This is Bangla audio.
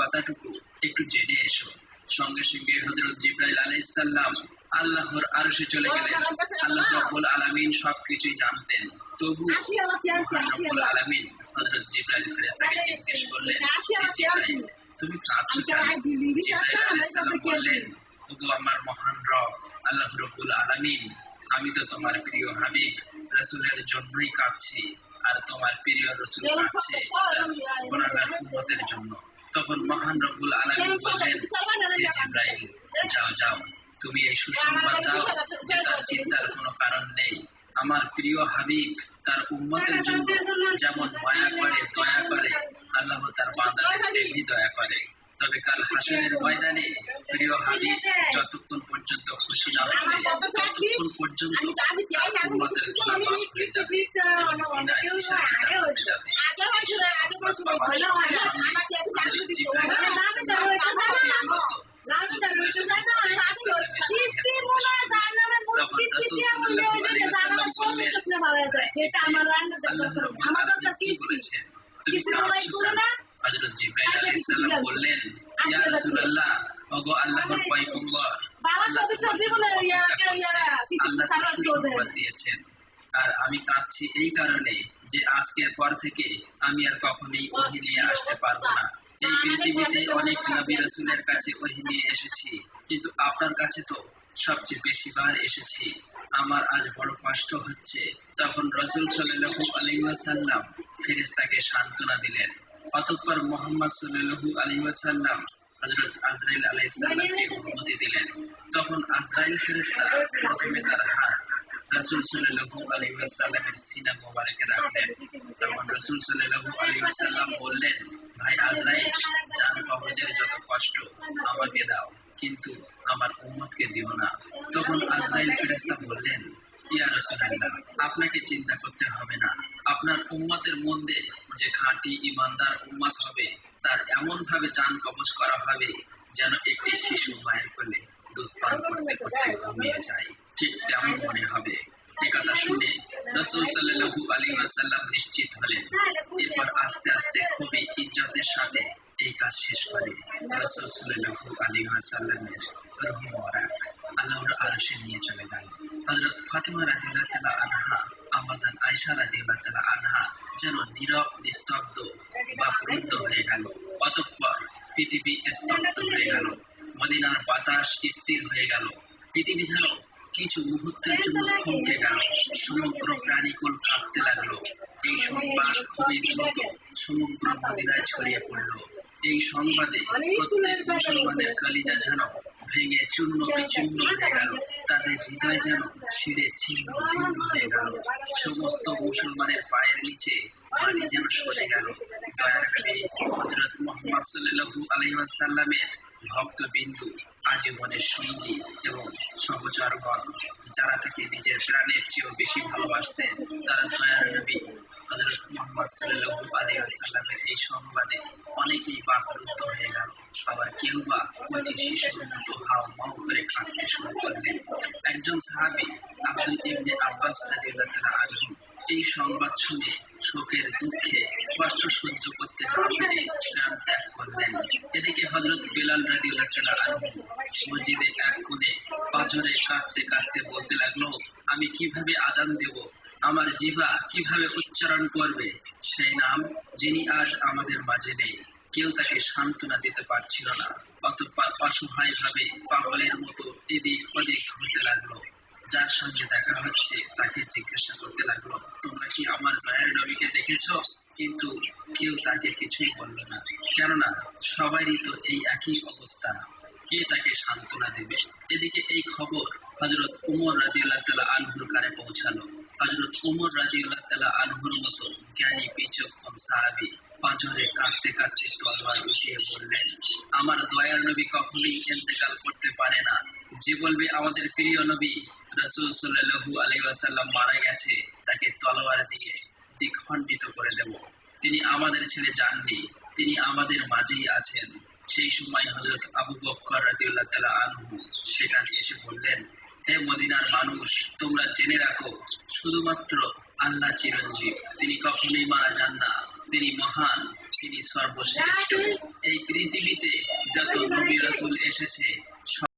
কথাটুকু একটু জেনে এসো। সঙ্গে সঙ্গে হযরত জিবরাইল আলাইহিস সালাম আল্লাহর আরশে চলে গেলেন। আল্লাহ রাব্বুল আলামিন সবকিছুই জানতেন, তবু মহান রব্বুল আলামিন হযরত জিবরাইল ফেরেশতাকে জিজ্ঞেস করলেন, জিবরাইল তুমি কাঁদছো কেন? জিবরাইল আলাইহিস সালাম বললেন, ওগো আমার মহান রব আল্লাহ রাব্বুল আলামিন, আমি তো তোমার প্রিয় হাবিব রাসূলের জন্যই কাঁদছি, আর তোমার প্রিয় রাসূল কাঁদছে তার গুনাহগার উম্মতের জন্য। তখন মহান রব্বুল আলামিন বললেন, হে জিবরাইল, যাও যাও, তুমি এই সুসংবাদ দাও যে তার চিন্তার কোনো কারণ নেই। আমার প্রিয় হাবিব তার উম্মতের জন্য যেমন মায়া করে দয়া করে, আল্লাহ তার বান্দাদের তেমনি দয়া করে। তবে কাল হাসরের ময়দানে প্রিয় হাবিব যতক্ষণ পর্যন্ত খুশি না হবে ততক্ষণ পর্যন্ত তার উম্মতের গুনাহ মাফ হয়ে যাবে এবং বিনা হিসাবে জান্নাতে যাবে। সংবাদ পাওয়ার সঙ্গে সঙ্গে হযরত জিবরাইল আলাইহিস সালাম প্রতিনিয়ত রাসূল সাল্লাল্লাহু আলাইহি ওয়াসাল্লামের তখন রাসূল সাল্লাল্লাহু আলাইহি ওয়াসাল্লাম বললেন, আল্লাহ রাব্বুল আলামিন কি বলেছেন, তুমি কাঁদছো কেন? হযরত জিবরাইল আলাইহিস সালাম বললেন, ইয়া রাসূলুল্লাহ, ওগো আল্লাহর পয়গম্বর, আল্লাহ তো সুসংবাদ দিয়েছেন, আর আমি কাঁদছি এই কারণে যে আজকের পর থেকে আমি আর কখনোই ওহী নিয়ে আসতে পারবো না। এই পৃথিবীতে অনেক নবী রাসূলের কাছে ওহী নিয়ে এসেছি, কিন্তু আপনার কাছে তো সবচেয়ে বেশি বার এসেছি। আমার আজ বড় কষ্ট হচ্ছে। তখন রাসূল সাল্লাল্লাহু আলাইহি ওয়াসাল্লাম ফেরেশতাকে সান্ত্বনা দিলেন। অতঃপর মুহাম্মদ সাল্লাল্লাহু আলাইহি ওয়াসাল্লাম হযরত আজরাইল আলাইহিস সালামকে অনুমতি দিলেন। তখন আজরাইল ফেরেশতা প্রথমে তার হাত রাসূল সাল্লাল্লাহু আলাইহি ওয়াসাল্লামের সিনা মোবারকে রাখলেন। তখন রাসূল সাল্লাল্লাহু আলাইহি ওয়াসাল্লাম বললেন, ভাই আজরাইল, জান কবজের যত কষ্ট আমাকে দাও, কিন্তু আমার উম্মতকে দিও না। তখন আজরাইল ফেরেশতা বললেন, ইয়া রাসূলুল্লাহ, আপনাকে চিন্তা করতে হবে না। আপনার উম্মতের মধ্যে যে খাঁটি ঈমানদার উম্মত হবে তার এমন ভাবে জান কবজ করা হবে যেন একটি শিশু মায়ের কোলে দুধ পান করতে করতে ঘুমিয়ে যায়, ঠিক তেমন মনে হবে। এই কথা শুনে রাসূল সাল্লাল্লাহু আলাইহি ওয়াসাল্লাম নিশ্চিত হলেন। এরপর আস্তে আস্তে খুবই ইজ্জতের সাথে এই কাজ শেষ করে রাসূল সাল্লাল্লাহু আলাইহি ওয়াসাল্লামের রূহ মুবারক আল্লাহর আরশে নিয়ে চলে গেল। হযরত ফাতিমা রাদিয়াল্লাহু তাআলা আনহা, আম্মাজান আয়েশা রাদিয়াল্লাহু তাআলা আনহা যেন নীরব নিস্তব্ধ বা ক্রুদ্ধ হয়ে গেল। অতঃপর পৃথিবী স্তব্ধ হয়ে গেল, মদিনার বাতাস স্থির হয়ে গেল, পৃথিবী যেন কিছু মুহূর্তের জন্য থমকে গেল, সমগ্র প্রাণীকুল কাঁপতে লাগলো। এই সংবাদ খুবই দ্রুত সমগ্র মদিনায় ছড়িয়ে পড়ল। এই সংবাদে প্রত্যেক মুসলমানের কলিজা যেন ভেঙে চূর্ণ বিচূর্ণ হয়ে গেল, তাদের হৃদয় যেন ছিঁড়ে ছিন্ন ভিন্ন হয়ে গেল। সমস্ত মুসলমানের পায়ের নিচে মাটি যেন সরে গেল। দয়ার নবী হযরত মুহাম্মদ সাল্লাল্লাহু আলাইহি ওয়াসাল্লামের ভক্তবিন্দু, আজীবনের সঙ্গী এবং সহচরগণ, যারা তাকে নিজের প্রাণের চেয়েও বেশি ভালোবাসতেন, তারা দয়ার নবী হযরত মুহাম্মদ সাল্লাল্লাহু আলাইহি ওয়াসাল্লামের এই সংবাদে অনেকেই বাকরুদ্ধ হয়ে গেল। আবার কেউ বা কচি শিশুর মতো হাউমাউ করে কাঁদতে শুরু করলেন। একজন সাহাবী আব্দুল ইবনে আব্বাস রাদিয়াল্লাহু তাআলা আনহু এই সংবাদ শুনে শোকের দুঃখে কষ্ট সহ্য করতে না পেরে প্রাণ ত্যাগ করলেন। এদিকে হযরত বেলাল রাদিয়াল্লাহু তাআলা আনহু মসজিদে এক কোণে পাথরে কাঁদতে কাঁদতে বলতে লাগলো, আমি কিভাবে আজান দেব, আমার জিহ্বা কিভাবে উচ্চারণ করবে সেই নাম যিনি আজ আমাদের মাঝে নেই। কেউ তাকে সান্ত্বনা দিতে পারছিল না। অতঃপর অসহায় ভাবে পাগলের মতো এদিক ওদিক ঘুরতে লাগলো। যার সঙ্গে দেখা হচ্ছে তাকে জিজ্ঞাসা করতে লাগলো, তোমরা কি আমার দয়ার নবীকে দেখেছো? কিন্তু কেউ তাকে কিছুই বলল না, কেননা সবারই তো এই একই অবস্থা। কে তাকে সান্ত্বনা দেবে? এদিকে এই খবর হযরত উমর রাদিয়াল্লাহু তাআলা আনহুর কানে পৌঁছালো। হযরত উমর রাদিয়াল্লাহু তাআলা আনহুর মতো জ্ঞানী বিচক্ষণ সাহাবী পাথরে কাঁদতে কাঁদতে তলোয়ার উঠিয়ে বললেন, আমার দয়ার নবী কখনোই ইন্তেকাল করতে পারে না। যে বলবে আমাদের প্রিয় নবী রাসূল সাল্লাল্লাহু আলাইহি ওয়াসাল্লাম মারা গেছে, তাকে তলোয়ার দিয়ে দ্বিখণ্ডিত করে দেব। তিনি আমাদের ছেড়ে যাননি, তিনি আমাদের মাঝেই আছেন। সেই সময় হযরত আবু বকর রাদিয়াল্লাহু তাআলা আনহু সেখানে এসে বললেন, হে মদিনার মানুষ, তোমরা জেনে রাখো, শুধুমাত্র আল্লাহ চিরঞ্জীব, তিনি কখনোই মারা যান না, তিনি মহান, তিনি সর্বশ্রেষ্ঠ। এই পৃথিবীতে নবী রাসূল এসেছে